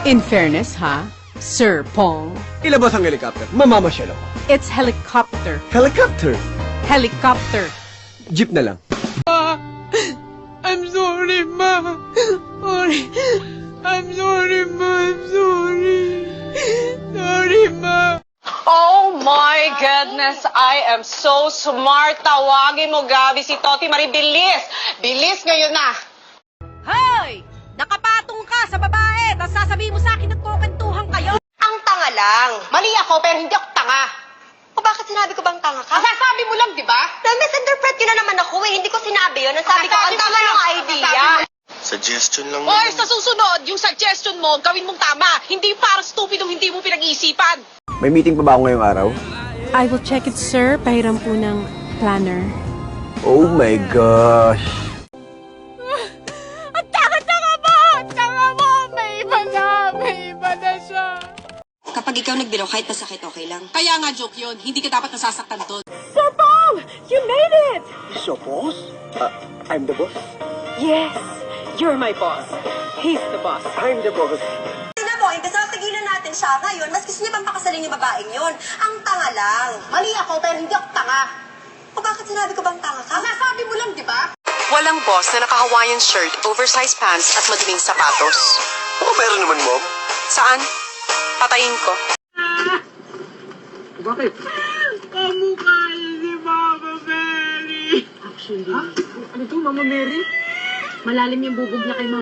In fairness, ha? Sir Pong, Ilabas ang helicopter. Mamamasyal ako. it's helicopter. Helicopter. Helicopter. Jeep na lang. I'm sorry, Ma. Sorry. I'm sorry, Ma. I'm sorry. Sorry, Ma. Oh my goodness, I am so smart. Tawagin mo, Gabi, si Toti Marie. Bilis! Bilis ngayon na! Hoy! Nakapatong ka sa babae, tapos sasabihin mo sa akin nagkukantuhan kayo. Ang tanga lang. Mali ako, pero hindi ako tanga. O bakit sinabi ko bang tanga ka? Sasabi mo lang, di ba? Na-misinterpret yun na naman ako eh. Hindi ko sinabi yun. Ang sabi ko, ang tama ng idea. Suggestion lang Or naman. sa susunod, yung suggestion mo, gawin mong tama. Hindi para stupid hindi mo pinag-iisipan. May meeting pa ba ako ngayong araw? I will check it, sir. Pahiram po ng planner. Oh my gosh. Ang tanga-tanga mo! Ang tanga mo! May iba na! May iba na siya! Kapag ikaw nagbiro, kahit masakit, okay lang. Kaya nga joke yun. Hindi ka dapat nasasaktan doon. Sir Paul! You made it! So, boss? I'm the boss. Yes! You're my boss. He's the boss. I'm the boss. Tingnan mo, imbes na tigilan natin siya ngayon, mas gusto niya pang pakasalin yung babaeng yun. Ang tanga lang. Mali ako, pero hindi ako tanga. O bakit sinabi ko bang tanga ka? Sasabi mo lang, di ba? Walang boss na naka-Hawaiian shirt, oversized pants at maduming sapatos. Oo, meron naman, Mom. Saan? Patayin ko. Bakit? Kamukha niya si Mama Mary. Actually, ano to, Mama Mary? Malalim yung bubog niya kay Mama.